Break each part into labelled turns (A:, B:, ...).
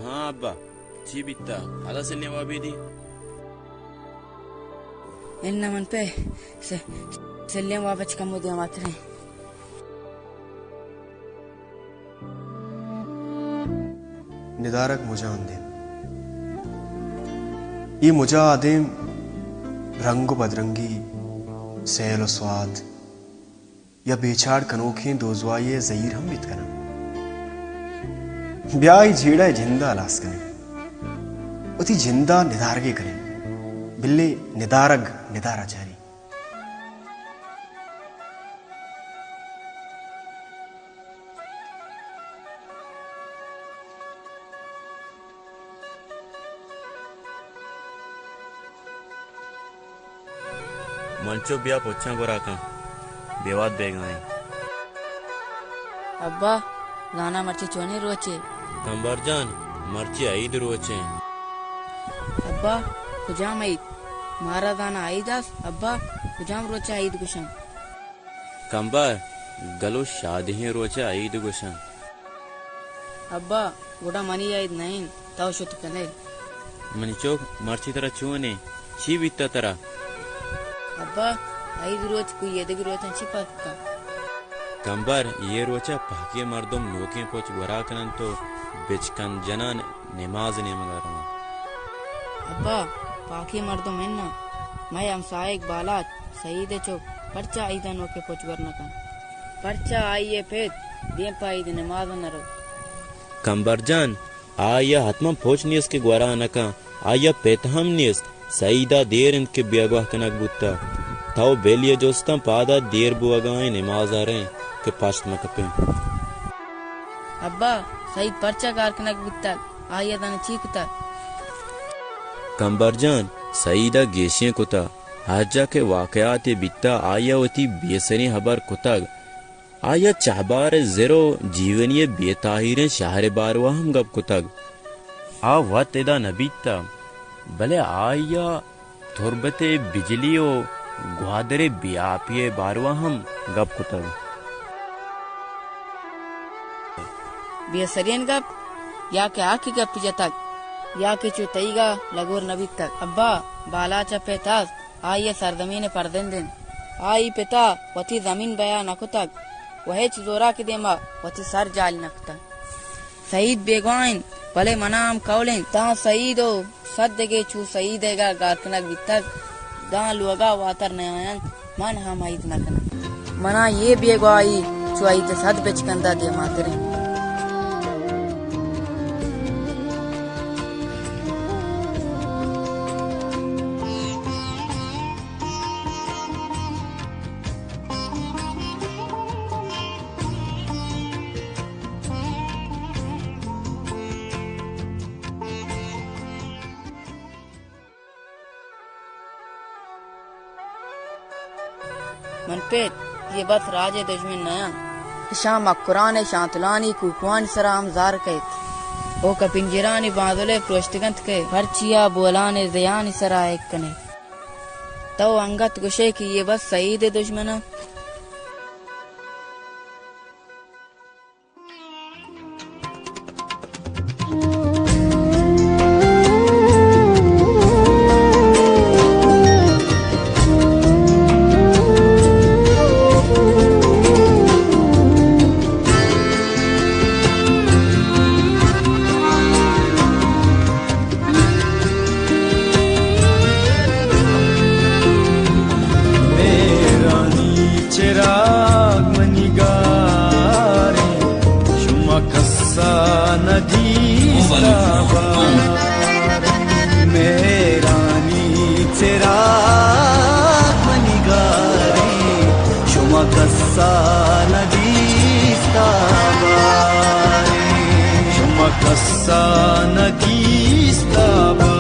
A: हाँ अब्बा जी बिता अला सल्ले वाबीदी
B: इन्ना मन पे सल्ले वाबच कम दिया मात्रे
C: निदारक मुझा अंदे ये मुझा आदिम रंग बदरंगी सैल स्वाद या बेचाड़ कनोखे दोजवाये जहीर हम बित करना ब्याह झीड़ा जिंदा लास करें उती जिंदा निदारगे करें बिल्ले निदारग निदारा जारी
A: मंचो ब्याह पोछा गोरा का बेवाद बेगाए
B: अब्बा लाना मर्ची चोने रोचे
A: कंबरजान मर्ची आईद रोचे
B: अब्बा खुजाम आईद मारा दाना आईदास अब्बा खुजाम रोचा आईद गुशम
A: कंबर गलो शादी रोचे आईद गुशम
B: अब्बा गुड़ा मनी आईद नहीं ताव शुत कले
A: मनिचो मर्ची तरह चूने ची बिता तरह
B: अब्बा आईद रोज कोई यदि रोचन छिपा का
A: कंबर ये रोचा पाकिय मर्दम नोके पोच वराकनन तो बिचकन जनान नमाज ने मगारमा
B: अब्बा पाकी मर्दम है ना मैं हमसाए एक बालात सही दे चो पर्चा आईदा नोके पोच वरना का पर्चा आइए फेत दे पाई दे नमाज न रो
A: कंबर जान आया हतम पोच नियस के ग्वारा नका आया पेतहम नियस सईदा देर इनके बियागवाह कनक बुत्ता ताओ बेलिया जोस्ता पादा देर बुआगाए नमाज आ रहे के पास मकपे
B: अब्बा सही पर्चा कारकनक बित्ता आया दान चीकता
A: कंबरजान सईदा गेशिये कुता हाजा के वाकयात बित्ता आया वती बेसरी हबर कुतग आया चाहबार जेरो जीवनीय बेताहिरे शहर बारवा हम गब कुतग आ वत एदा नबीता भले आया तुरबते बिजलियो ग्वादरे बियापिये बारवा हम गब कुतग
B: बेसरियन गप या के आखी गप जतक या के चुतईगा लगोर नबी तक अब्बा बाला चपे तास आइए सरजमीन परदन दिन आई पिता वती जमीन बया नकुतक वहे चोरा के देमा वती सर जाल नकता सईद बेगवाइन भले मनाम कौलें ता सईदो सदगे चू सईदेगा गारकनक बितक दा लुगा वातर नयन मन हम आईद नकन मना ये बेगवाई चू आईद सद बेचकंदा दे मातरे मनपेट ये बस राजे दुश्मन नया शाम कुरान शांतलानी कुकुआन सराम जार कहत ओ कपिंजरानी बादले प्रोष्टगंत के फरचिया बोलाने दयानी सरा एक कने तो अंगत गुशे की ये बस सईद दुश्मन
D: रानी kassa nagistabare Shuma kassa nagistabare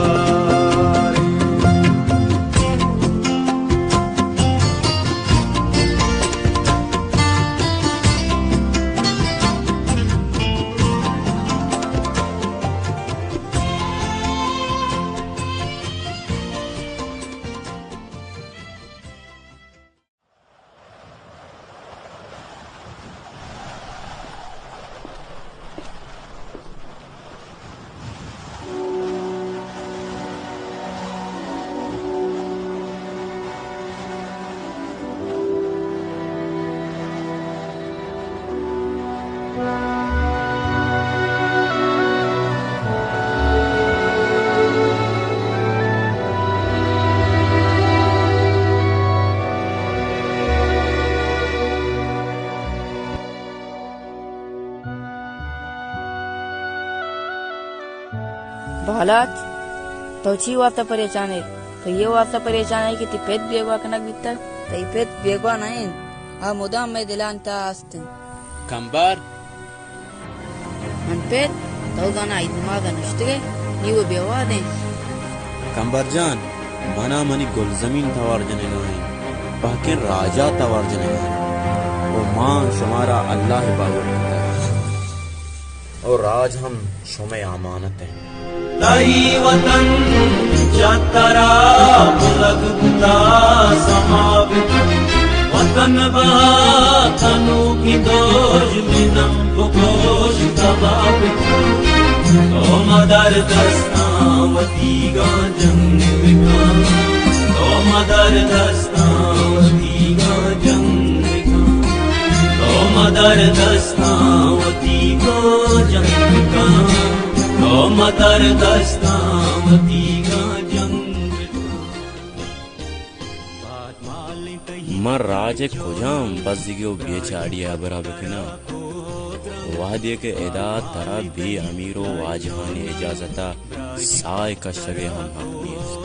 B: बालाच तोची वार्ता परेशान है तो ये वार्ता परेशान है कि तिपेत बेगवा कनक बित्ता तिपेत बेगवा नहीं आ मुदाम में दिलांता आस्ते
A: ಕಂಬಾರ್
B: मनपेत तो गाना इदमाग नष्टगे नीव बेवा दे
A: ಕಂಬಾರ್ ಜಾನ್ मना मनी गुल जमीन तवार जने नहीं बाकी राजा तवार जने नहीं वो माँ शुमारा अल्लाह बावर करता है और राज हम शुमे अमानत है
D: ताई वतन जातरा बुलग बुता समावित वतन बातनु की दोज मिनम बुकोश तबावित तो मदर दस्तावती गा जंग विका तो मदर दस्तावती गा जंग विका तो मदर दस्तावती गा जंग विका तो मदर दस्तावती गा जंग
A: मर राज खुजाम बजिगो बेचाड़िया बराबर के ना वादिये के एदा तरा भी अमीरो वाजहानी इजाजता साय का शगे हम हक